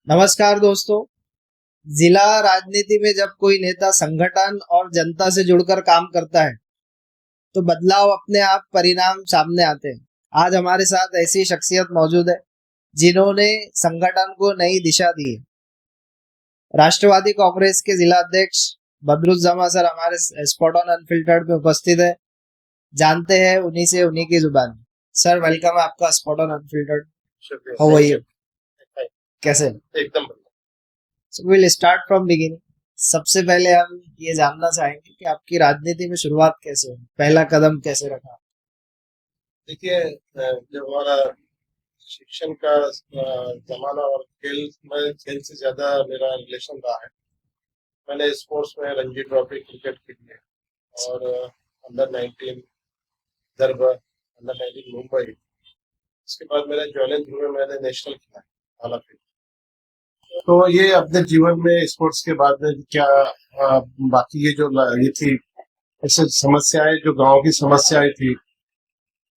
नमस्कार दोस्तों। जिला राजनीति में जब कोई नेता संगठन और जनता से जुड़कर काम करता है तो बदलाव अपने आप परिणाम सामने आते हैं। आज हमारे साथ ऐसी शख्सियत मौजूद है जिन्होंने संगठन को नई दिशा दी है। राष्ट्रवादी कांग्रेस के जिला अध्यक्ष बदरुज्जमा सर हमारे स्पॉट ऑन अनफिल्टर्ड में उपस्थित है। जानते हैं उन्हीं से उन्हीं की जुबान। सर वेलकम है आपका स्पॉट ऑन अनफिल्टर्ड। शुक्रिया। How are you? कैसे? एकदम बढ़िया। So we'll start from beginning. सबसे पहले हम ये जानना चाहेंगे कि आपकी राजनीति में शुरुआत कैसे हुई, पहला कदम कैसे रखा? देखिए, जब हमारा शिक्षण का जमाना और खेल से ज्यादा मेरा रिलेशन रहा है। मैंने स्पोर्ट्स में रणजी ट्रॉफी क्रिकेट खेली है और अंडर 19 विदर्भ, अंडर 19 मुंबई। इसके बाद मेरा ज्वाइनिंग में मैंने नेशनल खेला हालांकि। तो ये अपने जीवन में स्पोर्ट्स के बाद में क्या बाकी ये जो ये थी ऐसे समस्याएं, जो गांव की समस्याएं थी,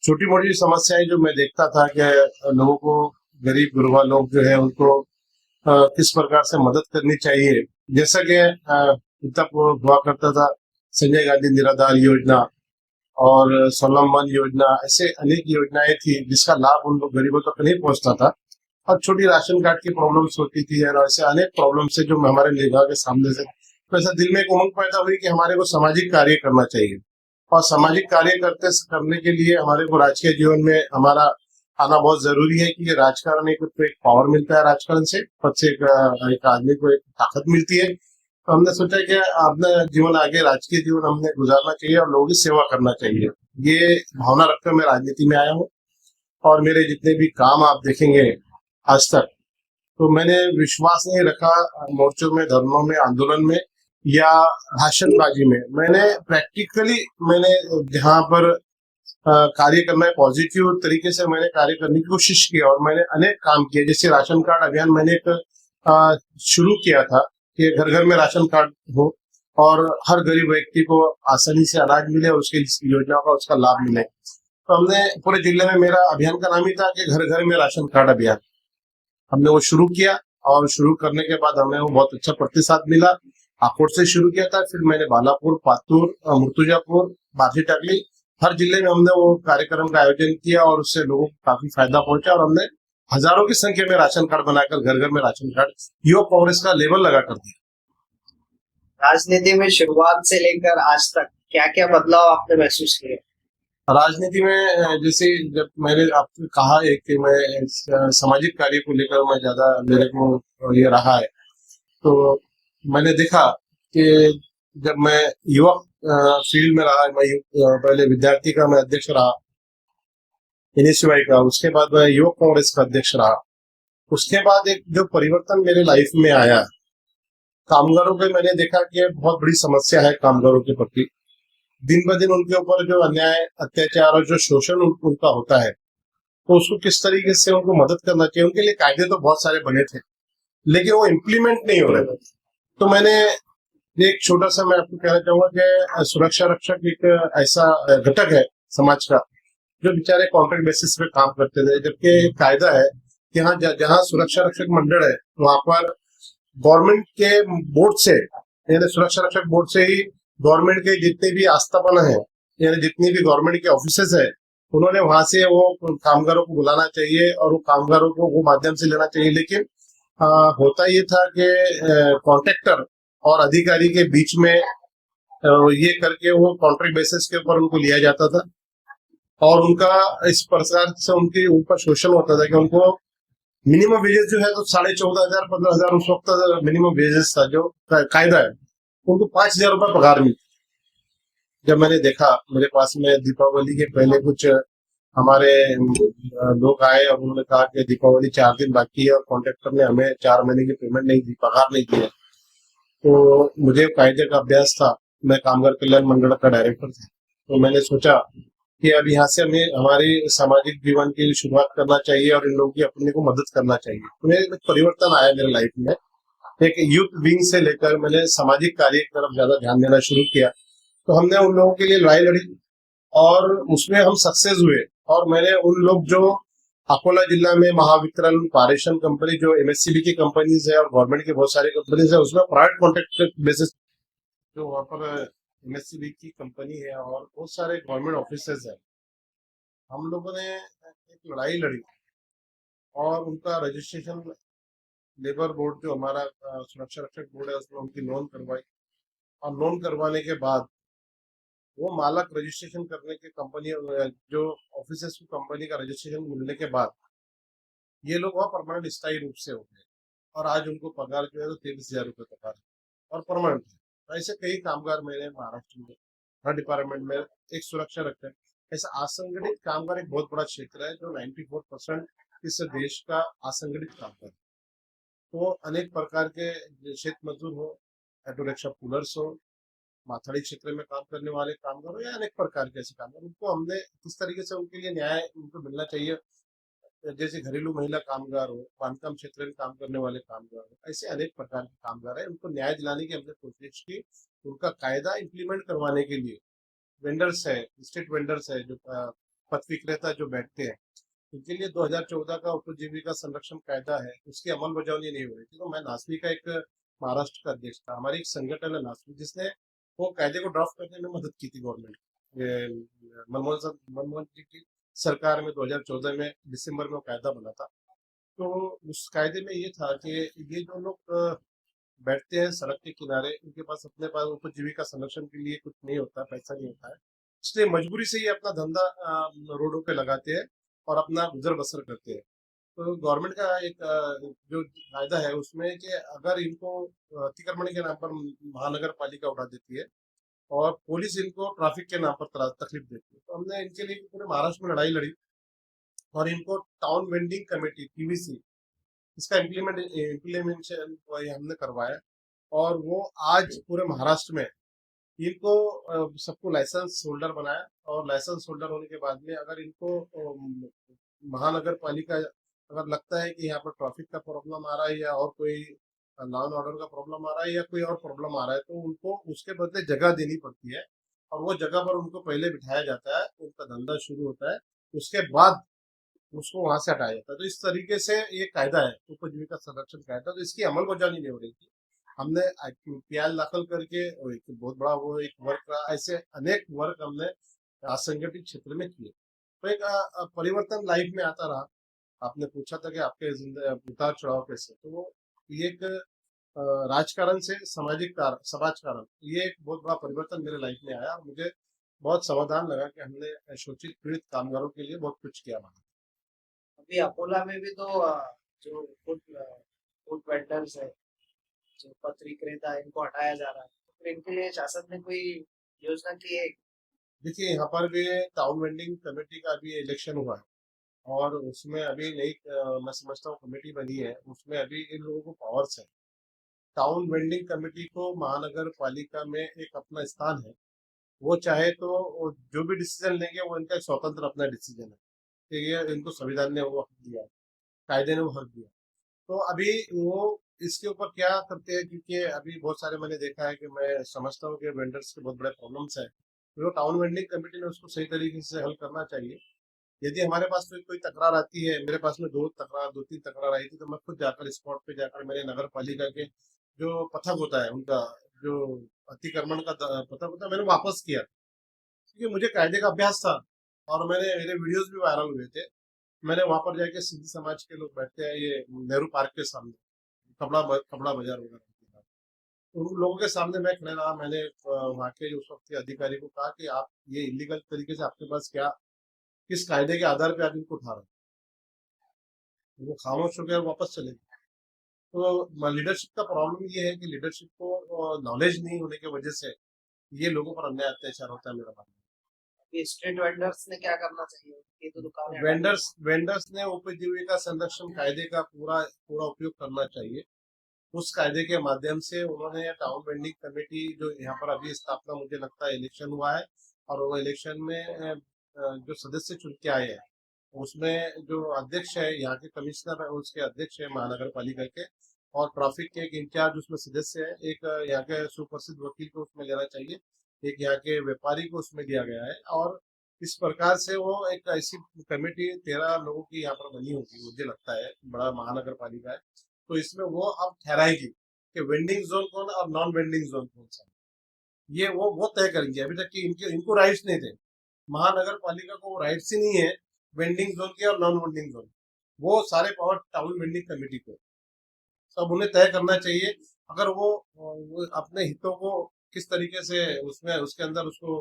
छोटी मोटी समस्याएं जो मैं देखता था कि लोगों को, गरीब गुरबा लोग जो है उनको किस प्रकार से मदद करनी चाहिए। जैसा कि तब हुआ करता था संजय गांधी निराधार योजना और सोलम वन योजना, ऐसे अनेक योजनाएं थी जिसका लाभ उन लोग गरीबों तक नहीं पहुंचता था। और छोटी राशन कार्ड की प्रॉब्लम्स होती थी और ऐसे अनेक प्रॉब्लम्स से जो हमारे निगाह के सामने से, तो ऐसा दिल में एक उमंग पैदा हुई कि हमारे को सामाजिक कार्य करना चाहिए। और सामाजिक कार्य करने के लिए हमारे को राजकीय जीवन में हमारा आना बहुत जरूरी है, कि राजकारण एक पावर मिलता है, राजकारण से पद से एक आदमी को एक ताकत मिलती है। तो हमने सोचा कि अपना जीवन आगे राजकीय जीवन हमने गुजारना चाहिए और लोगों की सेवा करना चाहिए। ये भावना रखकर मैं राजनीति में आया हूँ। और मेरे जितने भी काम आप देखेंगे आज तक, तो मैंने विश्वास नहीं रखा मोर्चों में, धरनों में, आंदोलन में या भाषणबाजी में। मैंने प्रैक्टिकली जहाँ पर कार्य करना है, पॉजिटिव तरीके से मैंने कार्य करने की कोशिश की और मैंने अनेक काम किए। जैसे राशन कार्ड अभियान मैंने एक शुरू किया था कि घर घर में राशन कार्ड हो और हर गरीब व्यक्ति को आसानी से अनाज मिले और उसकी योजना का उसका लाभ मिले। तो हमने पूरे जिले में, मेरा अभियान का नाम ही था कि घर घर में राशन कार्ड अभियान। हमने वो शुरू किया और शुरू करने के बाद हमें वो बहुत अच्छा प्रतिसाद मिला। आकोट से शुरू किया था, फिर मैंने बालापुर, पातुर, मुर्तुजापुर, बाधी टाकली, हर जिले में हमने वो कार्यक्रम का आयोजन किया और उससे लोगों को काफी फायदा पहुंचा और हमने हजारों की संख्या में राशन कार्ड बनाकर घर घर में राशन कार्ड युवा कांग्रेस का लेबल लगा कर दिया। राजनीति में शुरुआत से लेकर आज तक क्या क्या बदलाव आपने महसूस किए? राजनीति में जैसे जब मैंने आपको कहा है कि मैं सामाजिक कार्य को लेकर मैं ज्यादा मेरे को ये रहा है, तो मैंने देखा कि जब मैं युवा फील्ड में रहा, मैं पहले विद्यार्थी का मैं अध्यक्ष रहा NSUI का, उसके बाद मैं युवक कांग्रेस का अध्यक्ष रहा। उसके बाद एक जो परिवर्तन मेरे लाइफ में आया, कामगारों के मैंने देखा कि बहुत बड़ी समस्या है कामगारों के प्रति। दिन ब दिन उनके ऊपर जो अन्याय, अत्याचार और जो शोषण उनका होता है, तो उसको किस तरीके से उनको मदद करना चाहिए। उनके लिए कायदे तो बहुत सारे बने थे लेकिन वो इम्प्लीमेंट नहीं हो रहे थे। तो मैंने एक छोटा सा, मैं आपको कहना चाहूंगा कि सुरक्षा रक्षक एक ऐसा घटक है समाज का जो बेचारे कॉन्ट्रैक्ट बेसिस पे काम करते थे, जबकि कायदा है कि हाँ, जहाँ सुरक्षा रक्षक मंडल है वहां पर गवर्नमेंट के बोर्ड से, यानी सुरक्षा रक्षक बोर्ड से ही गवर्नमेंट के जितने भी आस्थापना है, यानी जितनी भी गवर्नमेंट के ऑफिसेस है, उन्होंने वहां से वो कामगारों को बुलाना चाहिए और वो कामगारों को वो माध्यम से लेना चाहिए। लेकिन होता ये था कि कॉन्ट्रैक्टर और अधिकारी के बीच में ये करके वो कॉन्ट्रैक्ट बेसिस के ऊपर उनको लिया जाता था और उनका इस प्रकार से उनके ऊपर शोषण होता था कि उनको मिनिमम वेजेस जो है तो 14,500 15,000 उस वक्त मिनिमम वेजेस था, जो कायदा है, उनको 5,000 रुपए पगार मिलती। जब मैंने देखा, मेरे पास में दीपावली के पहले कुछ हमारे लोग आए और उन्होंने कहा कि दीपावली 4 दिन बाकी है और कॉन्ट्रैक्टर ने हमें 4 महीने की पेमेंट नहीं दी, पगार नहीं दिया। तो मुझे कायदे का अभ्यास था, मैं कामगार कल्याण मंडल का डायरेक्टर था, तो मैंने सोचा कि अब यहाँ से हमें हमारे सामाजिक जीवन की शुरुआत करना चाहिए और इन लोगों की अपने को मदद करना चाहिए। तो मेरे परिवर्तन आया मेरे लाइफ में। एक यूथ विंग से लेकर मैंने सामाजिक कार्य की तरफ ज्यादा ध्यान देना शुरू किया। तो हमने उन लोगों के लिए लड़ाई लड़ी और उसमें हम सक्सेस हुए। और मैंने उन लोग जो अकोला जिला में महावितरण पारेषण कंपनी जो एमएससीबी की कंपनीज है और गवर्नमेंट की बहुत सारी कंपनीज है, उसमें प्राइवेट कॉन्ट्रैक्ट बेसिस जो वहाँ पर एमएससीबी की कंपनी है और बहुत सारे गवर्नमेंट ऑफिसेज है। हम लोगों ने एक लड़ाई लड़ी और उनका रजिस्ट्रेशन लेबर बोर्ड जो हमारा सुरक्षा रक्षक बोर्ड है उसमें उनकी लोन करवाई। और लोन करवाने के बाद वो मालक रजिस्ट्रेशन करने के कंपनी जो ऑफिसेस की कंपनी का रजिस्ट्रेशन मिलने के बाद ये लोग वहाँ परमानेंट स्थायी रूप से हो गए। और आज उनको पगार जो है तो 23,000 रुपये पगार है और परमानेंट है। तो ऐसे कई कामगार मेरे महाराष्ट्र में हर डिपार्टमेंट में एक सुरक्षा रखते हैं। ऐसा असंगठित कामगार एक बहुत बड़ा क्षेत्र है जो 94% इस देश का असंगठित कामगार है। तो अनेक प्रकार के क्षेत्र मजदूर हो, ऑटो रिक्शा पुलर्स हो, माथाड़ी क्षेत्र में काम करने वाले कामगार हो या अनेक प्रकार के ऐसे कामगार, उनको हमने किस तरीके से उनके लिए न्याय उनको मिलना चाहिए। जैसे घरेलू महिला कामगार हो, बांधकाम क्षेत्र में काम करने वाले कामगार हो, ऐसे अनेक प्रकार के कामगार है, उनको न्याय दिलाने की हमने कोशिश की। उनका कायदा इम्प्लीमेंट करवाने के लिए वेंडर्स है, स्टेट वेंडर्स है, जो पथ विक्रेता जो बैठते हैं, उनके लिए 2014 का उपजीविका संरक्षण कायदा है, उसकी अमल बजावनी नहीं हो रही थी। तो मैं नासवी का एक महाराष्ट्र का अध्यक्ष था, हमारी एक संगठन है नासवी जिसने वो कायदे को ड्राफ्ट करने में मदद की थी गवर्नमेंट मनमोहन जी की सरकार में 2014 में दिसंबर में वो कायदा बना था। तो उस कायदे में ये था कि ये जो लोग बैठते हैं सड़क के किनारे, उनके पास अपने पास उपजीविका संरक्षण के लिए कुछ नहीं होता, पैसा नहीं होता है, इसलिए मजबूरी से ये अपना धंधा रोडों पे लगाते हैं और अपना गुजर बसर करते हैं। तो गवर्नमेंट का एक जो कायदा है उसमें कि अगर इनको अतिक्रमण के नाम पर महानगर पालिका उठा देती है और पुलिस इनको ट्रैफिक के नाम पर तकलीफ देती है, तो हमने इनके लिए पूरे महाराष्ट्र में लड़ाई लड़ी और इनको टाउन वेंडिंग कमेटी पीवीसी इसका इम्प्लीमेंटेशन हमने करवाया। और वो आज पूरे महाराष्ट्र में इनको सबको लाइसेंस होल्डर बनाया। और लाइसेंस होल्डर होने के बाद में अगर इनको महानगर पालिका अगर लगता है कि यहाँ पर ट्रैफिक का प्रॉब्लम आ रहा है या और कोई लॉ एंड ऑर्डर का प्रॉब्लम आ रहा है या कोई और प्रॉब्लम आ रहा है, तो उनको उसके बदले जगह देनी पड़ती है और वो जगह पर उनको पहले बिठाया जाता है, उनका धंधा शुरू होता है, उसके बाद उसको वहां से हटाया जाता है। तो इस तरीके से ये कायदा है उपजीविका संरक्षण कायदा, तो इसकी अमल बजानी नहीं हो रही थी। हमने पीएल दाखिल करके और एक बहुत बड़ा वो एक वर्क रहा, ऐसे अनेक वर्क हमने असंगठित क्षेत्र में किए। तो एक परिवर्तन लाइफ में आता रहा। आपने पूछा था कि आपके उतार चढ़ाव कैसे, तो वो ये एक राजकारण से सामाजिक समाजकारण, ये एक बहुत बड़ा परिवर्तन मेरे लाइफ में आया। मुझे बहुत समाधान लगा कि हमने शोषित पीड़ित कामगारों के लिए बहुत कुछ किया। अभी अकोला में भी तो जो फूड फूड वेंडर्स है, जो पथ विक्रेता है, इनको हटाया जा रहा है, तो फिर इनके लिए शासन ने कोई योजना की है? देखिए यहाँ पर भी टाउन वेंडिंग कमेटी का अभी इलेक्शन हुआ है और उसमें अभी नई मैं समझता हूँ कमेटी बनी है, उसमें अभी इन लोगों को पावर्स है। टाउन वेंडिंग कमेटी को महानगर पालिका में एक अपना स्थान है। वो चाहे तो वो जो भी डिसीजन लेंगे वो इनका स्वतंत्र अपना डिसीजन है। तो ये इनको संविधान ने वो हक दिया है, कायदे ने वो हक दिया। तो अभी वो इसके ऊपर क्या करते हैं, क्योंकि अभी बहुत सारे मैंने देखा है कि मैं समझता हूँ कि वेंडर्स के बहुत बड़े प्रॉब्लम्स है, तो टाउन वेंडिंग कमेटी ने उसको सही तरीके से हल करना चाहिए। यदि हमारे पास कोई तकरार आती है, मेरे पास में दो तीन तकरार आई थी, तो मैं खुद जाकर स्पॉट पे जाकर मेरे नगर पालिका के जो पथक होता है उनका जो अतिक्रमण का पथक होता है मैंने वापस किया, क्योंकि मुझे कायदे का अभ्यास था और मेरे वीडियोस भी वायरल हुए थे। मैंने वहां पर जाके सिंधी समाज के लोग बैठते हैं ये नेहरू पार्क के सामने, कपड़ा बाजार वगैरह, तो उन लोगों के सामने मैं खड़ा रहा। मैंने वहाँ के उस वक्त के अधिकारी को कहा कि आप ये इलीगल तरीके से आपके पास क्या, किस कायदे के आधार पे आप इनको उठा रहे हैं। वो खामोश हो गए और वापस चले गए। तो लीडरशिप का प्रॉब्लम ये है कि लीडरशिप को नॉलेज नहीं होने की वजह से ये लोगों पर अन्याय अत्याचार होता है, मेरा मानना ये स्ट्रीट वेंडर्स ने क्या करना चाहिए? ये तो दुकानें है। हटानी वेंडर्स ने उपजीविका संरक्षण कायदे का पूरा पूरा उपयोग करना चाहिए। उस कायदे के माध्यम से उन्होंने टाउन वेंडिंग कमेटी जो यहाँ पर अभी स्थापना, मुझे लगता है इलेक्शन हुआ है और वो इलेक्शन में जो सदस्य चुन के आए हैं उसमें जो अध्यक्ष है यहाँ के कमिश्नर है, उसके अध्यक्ष है महानगर पालिका के, और ट्रैफिक के एक इंचार्ज उसमें सदस्य है। एक यहाँ के सुप्रसिद्ध वकील को उसमें लेना चाहिए, एक यहाँ के व्यापारी को उसमें दिया गया है और इस प्रकार से वो एक ऐसी कमेटी 13 लोगों की यहाँ पर बनी होगी, मुझे लगता है बड़ा महानगर पालिका है, तो इसमें वो अब ठहराएगी कि वेंडिंग जोन कौन है और नॉन वेंडिंग जोन कौन सा है। ये वो तय करेंगे। अभी तक कि इनके इनको राइट्स नहीं थे, महानगर पालिका को राइट्स ही नहीं है वेंडिंग जोन के और नॉन वेंडिंग जोन। वो सारे पावर टाउन वेंडिंग कमेटी को, तब उन्हें तय करना चाहिए। अगर वो अपने हितों को किस तरीके से उसमें उसके अंदर उसको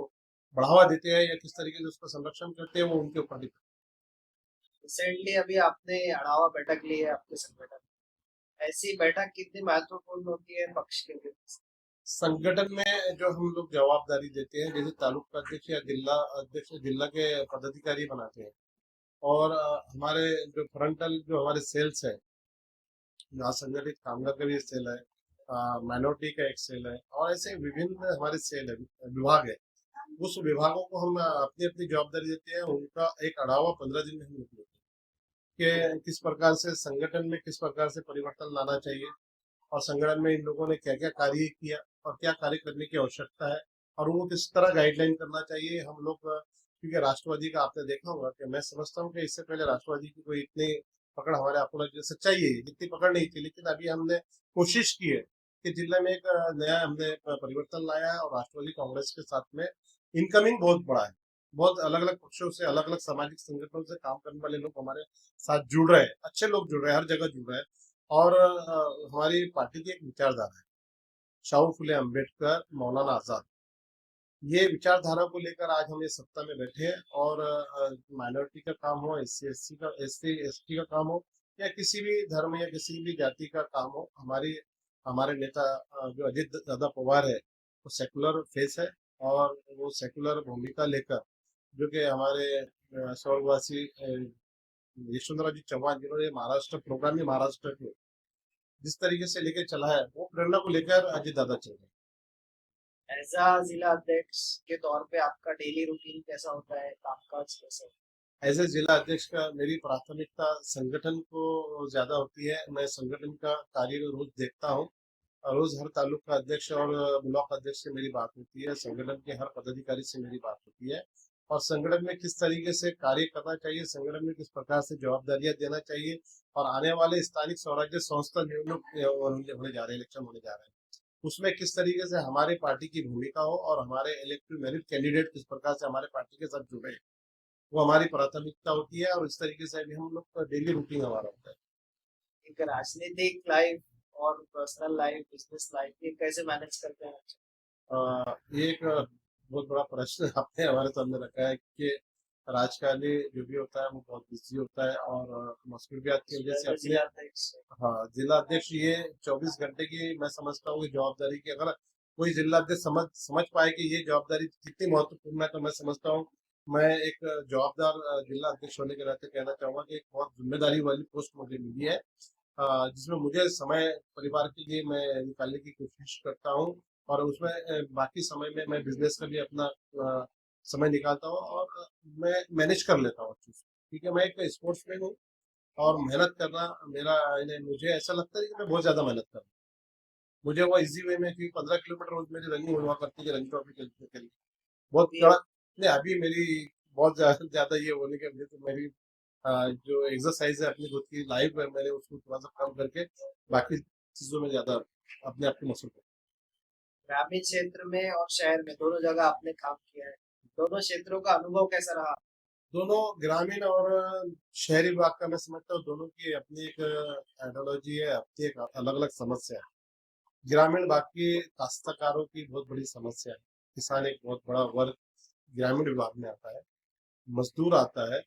बढ़ावा देते हैं या किस तरीके से उसका संरक्षण करते हैं, वो उनके ऊपर डिपेंड। रिसेंटली अभी आपने अड़ावा बैठक ली है आपके संगठन में। ऐसी बैठक कितनी महत्वपूर्ण होती है पक्ष के लिए? संगठन में जो हम लोग जवाबदारी देते हैं, जैसे तालुका अध्यक्ष या जिला अध्यक्ष जिला के पदाधिकारी बनाते हैं, और हमारे जो फ्रंटल जो हमारे सेल्स है, यहाँ संगठित कामगार का भी सेल है, माइनॉरिटी का एक सेल है, और ऐसे विभिन्न हमारे सेल है, विभाग है। उस विभागों को हम अपनी अपनी जवाबदारी देते हैं, उनका एक अढ़ावा 15 दिन में हम निकलते हैं कि किस प्रकार से संगठन में किस प्रकार से परिवर्तन लाना चाहिए, और संगठन में इन लोगों ने क्या क्या कार्य किया और क्या कार्य करने की आवश्यकता है, और उनको किस तरह गाइडलाइन करना चाहिए। हम लोग क्योंकि राष्ट्रवादी का आपने देखा होगा कि मैं समझता हूँ कि इससे पहले राष्ट्रवादी की कोई इतनी पकड़ हमारे आपको सच्चाई है, इतनी पकड़ नहीं थी, लेकिन अभी हमने कोशिश की है कि जिले में एक नया हमने परिवर्तन लाया है, और राष्ट्रवादी कांग्रेस के साथ में इनकमिंग बहुत बड़ा है। बहुत अलग अलग पक्षों से, अलग अलग सामाजिक संगठनों से काम करने वाले लोग हमारे साथ जुड़ रहे हैं, अच्छे लोग जुड़ रहे हैं, हर जगह जुड़ रहे हैं। और हमारी पार्टी की एक विचारधारा है, शाहू फुले अम्बेडकर मौलाना आजाद, ये विचारधारा को लेकर आज हम इस सत्ता में बैठे हैं। और माइनॉरिटी का काम हो, SC का, ST का काम हो, या किसी भी धर्म या किसी भी जाति का काम हो, हमारे नेता जो अजित दादा पवार है, वो सेकुलर फेस है, और वो सेकुलर भूमिका लेकर, जो कि हमारे स्वर्गवासी यशवंतराव जी चौहान, जिन्होंने महाराष्ट्र प्रोग्राम ही महाराष्ट्र के जिस तरीके से लेकर चला है, वो प्रेरणा को लेकर अजित दादा चल रहे हैं। एज अ जिला अध्यक्ष के तौर पे आपका डेली रूटीन कैसा होता है, कामकाज कैसा होता एज ए जिला अध्यक्ष का मेरी प्राथमिकता संगठन को ज्यादा होती है। मैं संगठन का कार्य रोज देखता हूँ, और रोज हर तालुका अध्यक्ष और ब्लॉक अध्यक्ष से मेरी बात होती है, संगठन के हर पदाधिकारी से मेरी बात होती है, और संगठन में किस तरीके से कार्य करना चाहिए, संगठन में किस प्रकार से जवाबदारियां देना चाहिए, और आने वाले स्थानिक स्वराज्य संस्था नियुक्त होने जा रहे हैं, इलेक्शन होने जा रहे हैं, उसमें किस तरीके से हमारी पार्टी की भूमिका हो, और हमारे इलेक्टिव मेरिट कैंडिडेट किस प्रकार से हमारे पार्टी के साथ जुड़े, वो हमारी प्राथमिकता होती है। और इस तरीके से अभी हम लोग का डेली रूटीन हमारा होता है। है? एक राजनीतिक लाइफ और पर्सनल लाइफ, बिजनेस लाइफ, ये कैसे मैनेज करते हैं? ये एक बहुत बड़ा प्रश्न आपने हमारे सामने रखा है कि राजकारणी जो भी होता है वो बहुत बिजी होता है, और मसरूफियात की वजह से जिला अपने, अध्यक्ष। हाँ, जिला अध्यक्ष ये 24 घंटे की, मैं समझता हूँ कि जवाबदारी की, अगर कोई जिला अध्यक्ष समझ समझ पाए कि ये जवाबदारी कितनी महत्वपूर्ण है, तो मैं समझता हूँ, मैं एक जवाबदार जिला अध्यक्ष होने के नाते कहना चाहूंगा कि एक बहुत जिम्मेदारी वाली पोस्ट मुझे मिली है, जिसमें मुझे समय परिवार के लिए मैं निकालने की कोशिश करता हूँ, और उसमें बाकी समय में मैं बिजनेस का भी अपना समय निकालता हूँ, और मैं मैनेज कर लेता हूँ चीज। ठीक है, मैं एक स्पोर्ट्समैन हूँ, और मेहनत करना मेरा, मुझे ऐसा लगता है कि मैं बहुत ज्यादा मेहनत कर रहा हूँ। मुझे वो इजी वे में, क्योंकि 15 किलोमीटर रोज मेरी रनिंग हुआ करती है, रनिंग ट्रॉफी खेलने के लिए बहुत अभी कड़ा। नहीं, अभी मेरी बहुत ज्यादा ज्यादा ये होने के वजह से मेरी जो एक्सरसाइज है अपनी खुद की लाइफ है, मैंने उसको थोड़ा सा कम करके बाकी चीजों में ज्यादा अपने आप को मसरूफ। ग्रामीण क्षेत्र में और शहर में दोनों जगह आपने काम किया है, दोनों क्षेत्रों का अनुभव कैसा रहा? दोनों ग्रामीण और शहरी विभाग का मैं समझता हूँ, दोनों की अपनी एक आइडियोलॉजी है, अपनी एक अलग अलग समस्या है। ग्रामीण भाग की काश्तकारों की बहुत बड़ी समस्या है, किसान एक बहुत बड़ा वर्ग ग्रामीण विभाग में आता है, मजदूर आता है,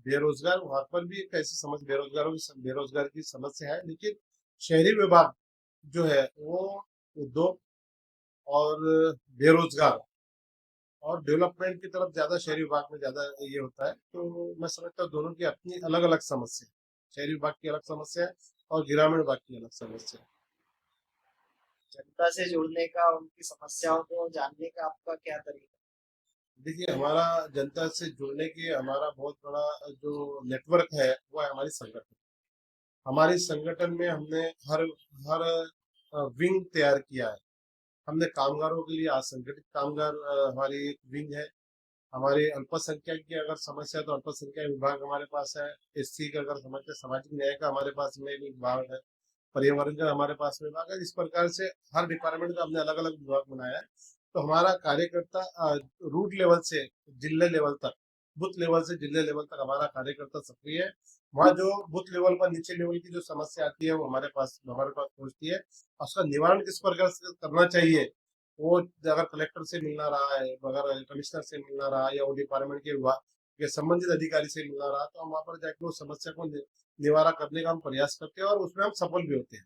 बेरोजगार, वहां पर भी एक ऐसी समझ बेरोजगारों की बेरोजगार की समस्या है। लेकिन शहरी विभाग जो है वो उद्योग और बेरोजगार और डेवलपमेंट की तरफ ज्यादा शहरी विभाग में ज्यादा ये होता है। तो मैं समझता हूँ दोनों की अपनी अलग अलग समस्या है, शहरी विभाग की अलग समस्या है और ग्रामीण विभाग की अलग समस्या है। जनता से जुड़ने का, उनकी समस्याओं को जानने का आपका क्या तरीका? देखिए, हमारा जनता से जुड़ने की हमारा बहुत बड़ा जो नेटवर्क है वो है हमारी संगठन। हमारी संगठन में हमने हर हर विंग तैयार किया है। हमने कामगारों के लिए असंगठित कामगार हमारी एक विंग है, हमारी अल्पसंख्यक की अगर समस्या है तो अल्पसंख्यक विभाग हमारे पास है। एससी का अगर समस्या, सामाजिक न्याय का हमारे पास में भी विभाग है। पर्यावरण का हमारे पास में विभाग है। इस प्रकार से हर डिपार्टमेंट का हमने अलग अलग विभाग बनाया है। तो हमारा कार्यकर्ता रूट लेवल से जिले लेवल तक, बूथ लेवल से जिले लेवल तक हमारा कार्यकर्ता सक्रिय है। वहाँ जो बूथ लेवल पर नीचे लेवल की जो समस्या आती है वो हमारे पास पहुंचती है। और उसका निवारण किस प्रकार से करना चाहिए, वो अगर कलेक्टर से मिलना रहा है, अगर कमिश्नर से मिलना रहा है, या वो डिपार्टमेंट के विभाग के संबंधित अधिकारी से मिलना रहा, तो हम वहाँ पर जाकर उस समस्या को निवारण करने का हम प्रयास करते हैं और उसमें हम सफल भी होते हैं,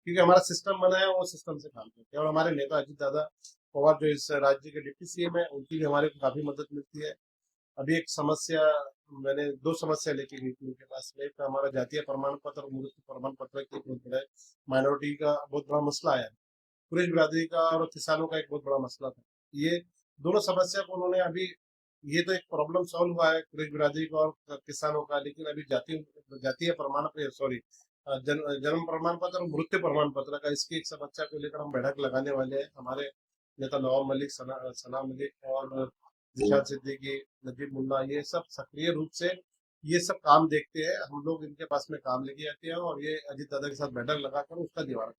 क्योंकि हमारा सिस्टम बना है, वो सिस्टम से काम करते हैं। और हमारे नेता अजीत दादा पवार जो इस राज्य के डिप्टी सीएम है, उनकी भी हमारे को काफी मदद मिलती है। अभी एक समस्या, मैंने 2 समस्या लेके गई थी उनके पास में। एक हमारा जातीय प्रमाण पत्र और मृत्यु प्रमाण पत्र की बहुत बड़ा माइनॉरिटी का बहुत बड़ा मसला आया है। कुरैश बिरादरी का और किसानों का एक बहुत बड़ा मसला था। ये दोनों समस्या को उन्होंने अभी, ये तो एक प्रॉब्लम सॉल्व हुआ है कुरैश बिरादरी का और किसानों का, लेकिन अभी जातीय प्रमाण सॉरी जन्म प्रमाण पत्र और मृत्यु प्रमाण पत्र का, इसकी एक समस्या को लेकर हम बैठक लगाने वाले हैं। हमारे नेता नवाब मलिक, सना मलिक और जिशान सिद्दीकी, नजीब मुल्ला, ये सब सक्रिय रूप से ये सब काम देखते हैं। हम लोग इनके पास में काम लेके आते हैं और ये अजीत दादा के साथ बैठक लगाकर उसका निवारण।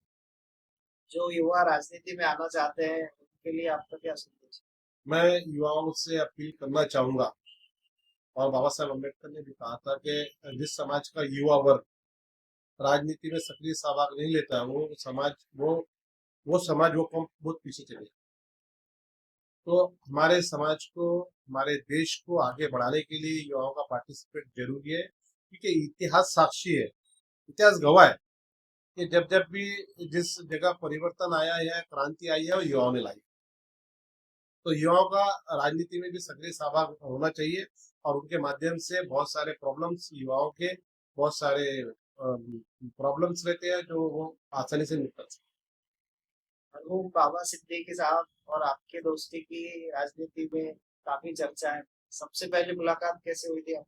जो युवा राजनीति में आना चाहते हैं उनके लिए आपका क्या संदेश मैं युवाओं से अपील करना चाहूंगा, और बाबा साहेब अम्बेडकर ने भी कहा था कि जिस समाज का युवा वर्ग राजनीति में सक्रिय सहभाग नहीं लेता है, वो समाज वो कम बहुत पीछे चले। तो हमारे समाज को, हमारे देश को आगे बढ़ाने के लिए युवाओं का पार्टिसिपेट जरूरी है, क्योंकि इतिहास साक्षी है, इतिहास गवाह है कि जब जब भी जिस जगह परिवर्तन आया है, क्रांति आई है, वो युवाओं ने लाई। तो युवाओं का राजनीति में भी सक्रिय सहभाग होना चाहिए, और उनके माध्यम से बहुत सारे प्रॉब्लम्स, युवाओं के बहुत सारे प्रॉब्लम्स रहते हैं जो वो आसानी से निपट सकते मरहूम बाबा सिद्दीकी साहब और आपके दोस्ती की राजनीति में काफी चर्चा है। सबसे पहली मुलाकात कैसे हुई थी आपकी? हैं।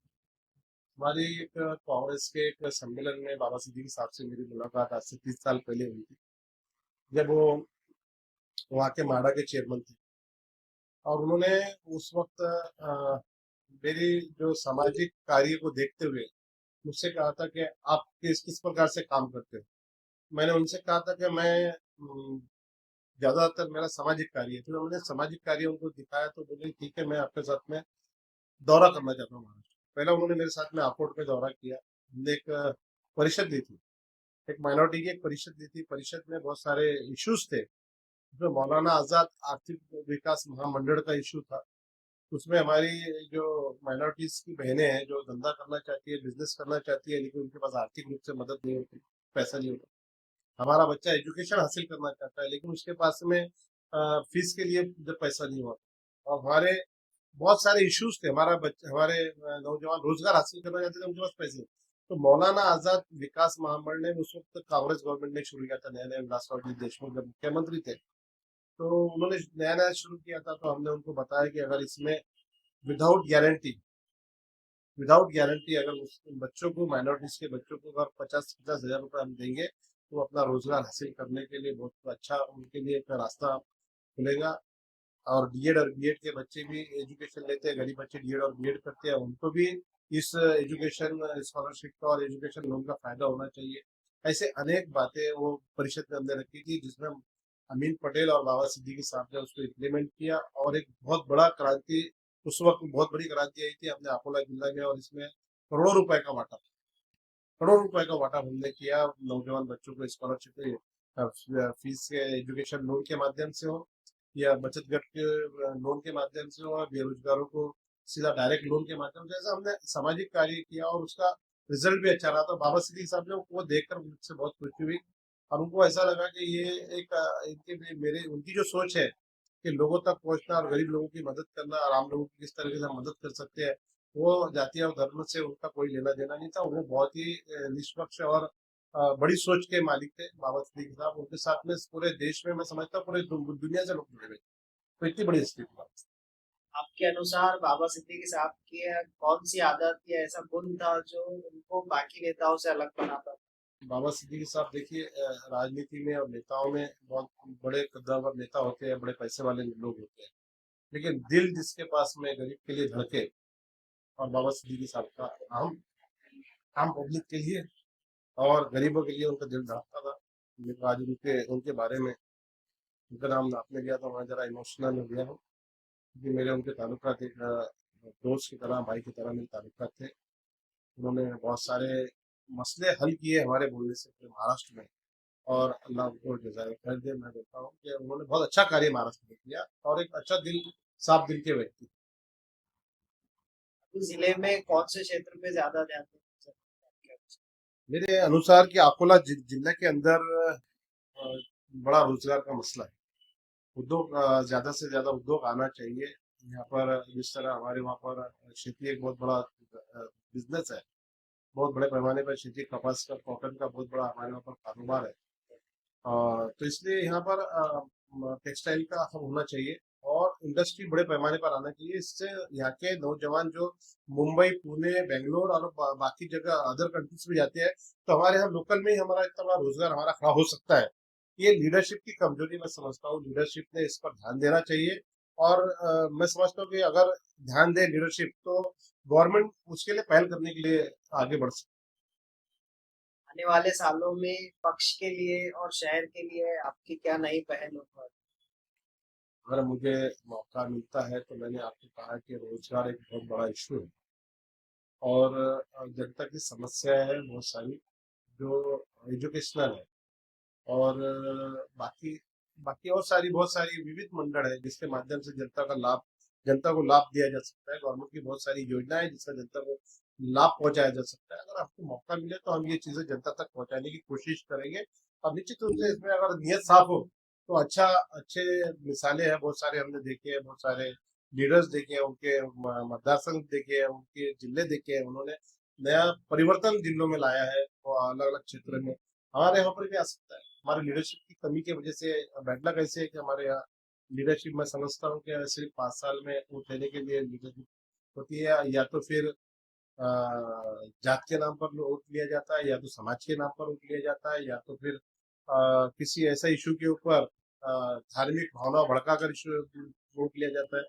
हमारी एक कांग्रेस के एक सम्मेलन में बाबा सिद्दीकी साहब से मेरी मुलाकात आज से 30 साल पहले हुई थी, जब वो वहाँ के माडा के चेयरमैन थे। और उन्होंने उस वक्त मेरी जो सामाजिक कार्य को देखते हुए मुझसे कहा था कि आप किस किस प्रकार से काम करते हो। मैंने उनसे कहा था कि मैं ज्यादातर मेरा सामाजिक कार्य है। फिर उन्होंने सामाजिक कार्य उनको दिखाया, तो बोले ठीक है, मैं आपके साथ में दौरा करना चाहता हूँ महाराष्ट्र। पहला उन्होंने मेरे साथ में आकोट में दौरा किया। हमने एक परिषद ली थी, एक माइनॉरिटी की एक परिषद ली थी। परिषद में बहुत सारे इश्यूज थे, जो मौलाना आजाद आर्थिक विकास महामंडल का इशू था। उसमें हमारी जो माइनॉरिटीज की बहनें हैं, जो धंधा करना चाहती है, बिजनेस करना चाहती है, लेकिन उनके पास आर्थिक रूप से मदद नहीं होती, पैसा नहीं होता। हमारा बच्चा एजुकेशन हासिल करना चाहता है, लेकिन उसके पास में फीस के लिए जब पैसा नहीं होता। और हमारे बहुत सारे इश्यूज थे। हमारे नौजवान रोजगार हासिल करना चाहते थे, उनके पास पैसे नहीं। तो मौलाना आजाद विकास महामंडल ने उस वक्त कांग्रेस गवर्नमेंट ने शुरू किया था, नया नया राष्ट्रपति देशमुख जब मुख्यमंत्री थे, तो उन्होंने नया नया शुरू किया था। तो हमने उनको बताया कि अगर इसमें विदाउट गारंटी विदाउट गारंटी अगर उस बच्चों को, माइनॉरिटीज के बच्चों को अगर 50-50 हजार रुपये हम देंगे, तो अपना रोजगार हासिल करने के लिए बहुत अच्छा उनके लिए एक रास्ता खुलेगा। और डीएड और बीएड के बच्चे भी एजुकेशन लेते हैं, गरीब बच्चे डीएड और बीएड करते हैं, उनको भी इस एजुकेशन स्कॉलरशिप का और एजुकेशन लोन का फायदा होना चाहिए। ऐसे अनेक बातें वो परिषद में हमने रखी थी, जिसमें अमीन पटेल और बाबा सिद्दीकी साहब ने उसको इम्प्लीमेंट किया। और एक बहुत बड़ा क्रांति, उस वक्त बहुत बड़ी क्रांति आई थी, हमने अकोला जिला में, और इसमें करोड़ों रुपए का वाटा, करोड़ रुपए का वाटा हमने किया। नौजवान बच्चों को स्कॉलरशिप, फीस के एजुकेशन लोन के माध्यम से हो, या बचत गट के लोन के माध्यम से हो, और बेरोजगारों को सीधा डायरेक्ट लोन के माध्यम से, ऐसा हमने सामाजिक कार्य किया और उसका रिजल्ट भी अच्छा रहा। तो बाबा सिद्दीकी साहब ने वो देखकर मुझसे बहुत खुशी हुई, और उनको ऐसा लगा कि ये एक इनके मेरे उनकी जो सोच है कि लोगों तक पहुंचना और गरीब लोगों की मदद करना और आम लोगों की किस तरीके से हम मदद कर सकते हैं, वो जाति और धर्म से उनका कोई लेना देना नहीं था। वो बहुत ही निष्पक्ष और बड़ी सोच के मालिक थे बाबा सिद्दीकी साहब। उनके साथ में पूरे देश में, मैं समझता हूँ पूरे दुनिया से लोग जुड़े हुए, तो इतनी बड़ी हिस्ट्री थी। आपके अनुसार बाबा सिद्दीकी साहब की कौन सी आदत या ऐसा गुण था जो उनको बाकी नेताओं से अलग बनाता? बाबा सिद्दीकी साहब देखिए, राजनीति में और नेताओं में बहुत बड़े कद्दावर नेता होते हैं, बड़े पैसे वाले लोग होते हैं, लेकिन दिल जिसके पास में गरीब के लिए धड़के, और बाबा सिद्दीकी साहब का आम आम पब्लिक के लिए और गरीबों के लिए उनका दिल धड़कता था। लेकिन आज उनके उनके बारे में उनका नाम आपने लिया तो मैं जरा इमोशनल हो गया हूँ, क्योंकि मेरे उनके ताल्लुकात एक दोस्त की तरह, भाई की तरह मेरे ताल्लुकात थे। उन्होंने बहुत सारे मसले हल किए हमारे बोलने से पूरे महाराष्ट्र में, और अल्लाह उनको जज़ाए खैर दे। मैं देखता हूँ कि उन्होंने बहुत अच्छा कार्य महाराष्ट्र में किया, और एक अच्छा दिल, साफ दिल के व्यक्ति। जिले में कौन से क्षेत्र पे ज्यादा ध्यान देना चाहिए? मेरे अनुसार कि अकोला जिले के अंदर अ, बड़ा रोजगार का मसला है। उद्योग ज्यादा से ज्यादा उद्योग आना चाहिए यहाँ पर। जिस तरह हमारे वहाँ पर खेती एक बहुत बड़ा बिजनेस है, बहुत बड़े पैमाने पर खेती, कपास का, कॉटन का बहुत बड़ा हमारे वहाँ पर कारोबार है। तो इसलिए यहाँ पर टेक्सटाइल का हब होना चाहिए, और इंडस्ट्री बड़े पैमाने पर आना चाहिए। इससे यहाँ के नौजवान जो मुंबई, पुणे, बेंगलोर और बाकी जगह अदर कंट्रीज में जाते हैं, तो हमारे यहाँ लोकल में ही हमारा इतना बड़ा रोजगार हमारा खड़ा हो सकता है। ये लीडरशिप की कमजोरी मैं समझता हूँ। लीडरशिप ने इस पर ध्यान देना चाहिए, और मैं समझता हूँ कि अगर ध्यान दे लीडरशिप, तो गवर्नमेंट उसके लिए पहल करने के लिए आगे बढ़ सकती आने वाले सालों में पक्ष के लिए और शहर के लिए आपकी क्या नई पहल होगी? है। अगर मुझे मौका मिलता है तो मैंने आपको कहा कि रोजगार एक बहुत बड़ा इशू है, और जनता की समस्या है बहुत सारी, जो एजुकेशनल है, और बाकी बाकी और सारी बहुत सारी विविध मंडल है जिसके माध्यम से जनता को लाभ दिया जा सकता है। गवर्नमेंट की बहुत सारी योजनाएं है जिससे जनता को लाभ पहुंचाया जा सकता है। अगर आपको मौका मिले तो हम ये चीजें जनता तक पहुंचाने की कोशिश करेंगे, और निश्चित रूप से इसमें अगर नियत साफ हो तो अच्छे मिसालें हैं बहुत सारे, हमने देखे हैं बहुत सारे लीडर्स देखे हैं, उनके मतदार संघ देखे हैं, उनके जिले देखे हैं, उन्होंने नया परिवर्तन जिलों में लाया है अलग अलग क्षेत्र में। हमारे यहाँ पर भी आ सकता है। हमारे लीडरशिप की कमी की वजह से बैड लक ऐसे है कि हमारे यहाँ लीडरशिप, मैं समझता हूँ कि सिर्फ 5 साल में वोट लेने के लिए लीडरशिप होती है, या तो फिर जात के नाम पर वोट लिया जाता है, या तो समाज के नाम पर वोट लिया जाता है, या तो फिर किसी ऐसा इशू के ऊपर धार्मिक भावना भड़काकर इशू वोट लिया जाता है।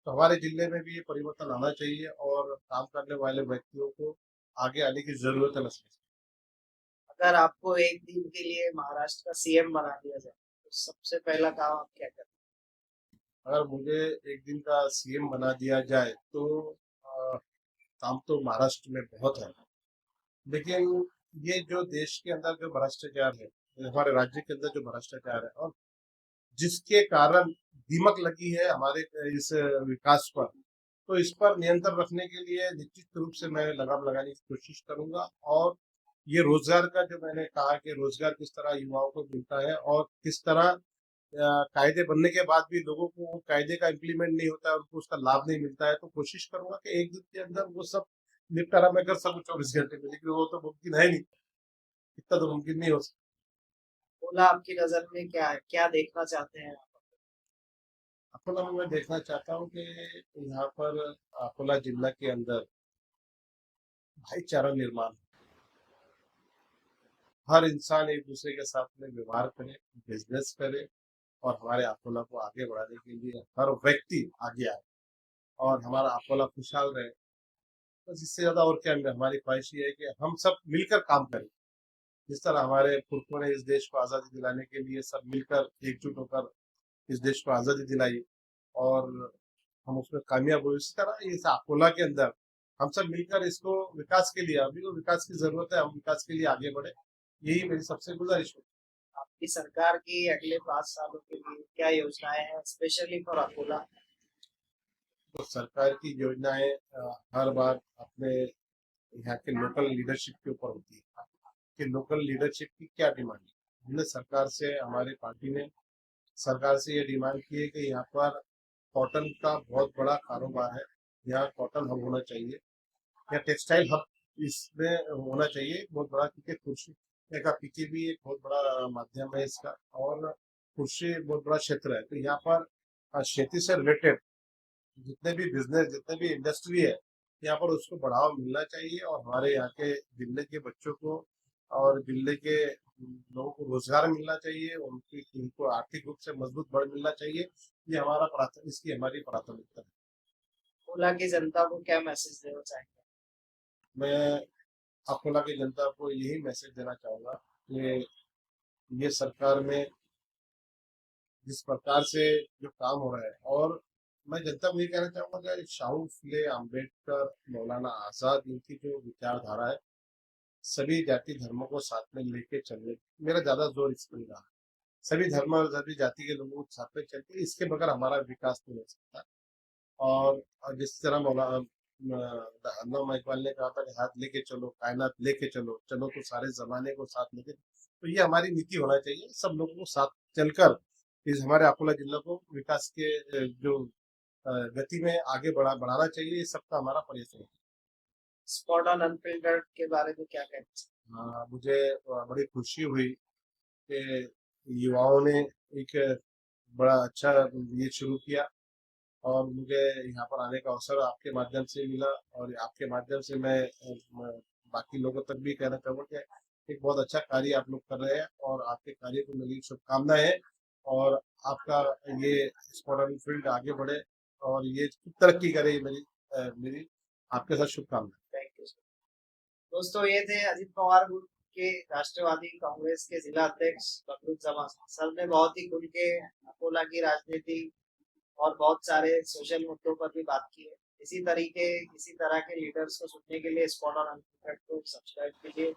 तो हमारे जिले में भी ये परिवर्तन आना चाहिए, और काम करने वाले व्यक्तियों को आगे आने की जरूरत है। मैं समझता अगर आपको एक दिन के लिए महाराष्ट्र का सीएम बना दिया जाए तो सबसे पहला काम आप क्या करें? हूँ अगर मुझे एक दिन का सीएम बना दिया जाए तो काम तो महाराष्ट्र में बहुत है, लेकिन ये जो देश के अंदर जो भ्रष्टाचार है, हमारे राज्य के अंदर जो भ्रष्टाचार है, और जिसके कारण दीमक लगी है हमारे इस विकास पर, तो इस पर नियंत्रण रखने के लिए निश्चित रूप से मैं लगाम लगाने की कोशिश करूंगा। और ये रोजगार का जो मैंने कहा कि रोजगार किस तरह युवाओं को मिलता है, और किस तरह कायदे बनने के बाद भी लोगों को वो कायदे का इम्प्लीमेंट नहीं होता है, उनको उसका लाभ नहीं मिलता है, तो कोशिश करूंगा कि एक दिन के अंदर वो सब निपटारा मैं कर सकूं 24 घंटे में। लेकिन वो तो मुमकिन है नहीं, इतना तो मुमकिन नहीं हो सकता। बोला आपकी नजर में क्या है, क्या देखना चाहते हैं आप? अकोला में मैं देखना चाहता हूँ कि यहाँ पर अकोला जिला के अंदर भाईचारा निर्माण, हर इंसान एक दूसरे के साथ में व्यवहार करे, बिजनेस करे, और हमारे अकोला को आगे बढ़ाने के लिए हर व्यक्ति आगे आए, और हमारा अकोला खुशहाल रहे। बस इससे ज्यादा और क्या हमारी ख्वाहिश ये है कि हम सब मिलकर काम करें। जिस तरह हमारे पुरखों ने इस देश को आजादी दिलाने के लिए सब मिलकर एकजुट होकर इस देश को आजादी दिलाई, और हम उसमें कामयाब हुए, इसी तरह इस अकोला के अंदर हम सब मिलकर इसको विकास के लिए, अभी तो विकास की जरूरत है, हम विकास के लिए आगे बढ़े, यही मेरी सबसे गुजारिश है। आपकी सरकार की अगले 5 सालों के लिए क्या योजनाएं हैं स्पेशली फॉर अकोला? तो सरकार की योजनाएं हर बार अपने यहाँ के लोकल लीडरशिप के ऊपर होती है कि लोकल लीडरशिप की क्या डिमांड है। हमने सरकार से, हमारी पार्टी ने सरकार से ये डिमांड की है कि यहाँ पर कॉटन का बहुत बड़ा कारोबार है, यहाँ कॉटन हब होना चाहिए, या टेक्सटाइल हब इसमें होना चाहिए बहुत बड़ा, क्योंकि कृषि का पीके भी एक बहुत बड़ा माध्यम है इसका, और कृषि बहुत बड़ा क्षेत्र है। तो यहाँ पर खेती से रिलेटेड जितने भी बिजनेस, जितने भी इंडस्ट्री है, यहाँ पर उसको बढ़ावा मिलना चाहिए, और हमारे यहाँ के जिले के बच्चों को और जिले के लोगों को रोजगार मिलना चाहिए, उनको आर्थिक रूप से मजबूत बल मिलना चाहिए। ये इसकी हमारी प्राथमिकता है। अकोला की जनता को क्या मैसेज देना चाहेंगे? मैं अकोला की जनता को यही मैसेज देना चाहूंगा कि ये सरकार में जिस प्रकार से जो काम हो रहा है, और मैं जनता को ये कहना चाहूंगा कि शाहू फुले अम्बेडकर, मौलाना आजाद, इनकी जो विचारधारा है, सभी जाति धर्मों को साथ में लेके चलने, मेरा ज्यादा जोर इस पर रहा है। सभी धर्म और सभी जाति के लोगों को साथ में चलते, इसके बगैर हमारा विकास नहीं हो सकता। और जिस तरह मौलाना अल्लामा इकबाल ने कहा था कि हाथ लेके चलो कायनात लेके चलो, चलो तो सारे जमाने को साथ लेके, तो ये हमारी नीति होना चाहिए, सब लोगों को साथ चलकर इस हमारे अकोला जिला को विकास के जो गति में आगे बढ़ाना चाहिए। ये सबका हमारा प्रयास है। स्पॉट ऑन अनफिल्टर्ड के बारे में क्या कहना चाहिए? मुझे बड़ी खुशी हुई कि युवाओं ने एक बड़ा अच्छा ये शुरू किया, और मुझे यहाँ पर आने का अवसर आपके माध्यम से मिला, और आपके माध्यम से मैं बाकी लोगों तक भी कहना चाहूँगा कि एक बहुत अच्छा कार्य आप लोग कर रहे हैं, और आपके कार्य को मेरी शुभकामनाएं है, और आपका ये स्पॉट फील्ड आगे बढ़े और ये तरक्की करे, ये मेरी आपके साथ शुभकामनाएं। Thank you. दोस्तों, ये थे अजीत पवार ग्रुप के राष्ट्रवादी कांग्रेस के जिला अध्यक्ष बकरुद्दीन जमा। सर ने बहुत ही खुल के अकोला की राजनीति और बहुत सारे सोशल मुद्दों पर भी बात की है। इसी तरह के लीडर्स को सुनने के लिए स्पॉट ऑन अनफिल्टर्ड को सब्सक्राइब कीजिए।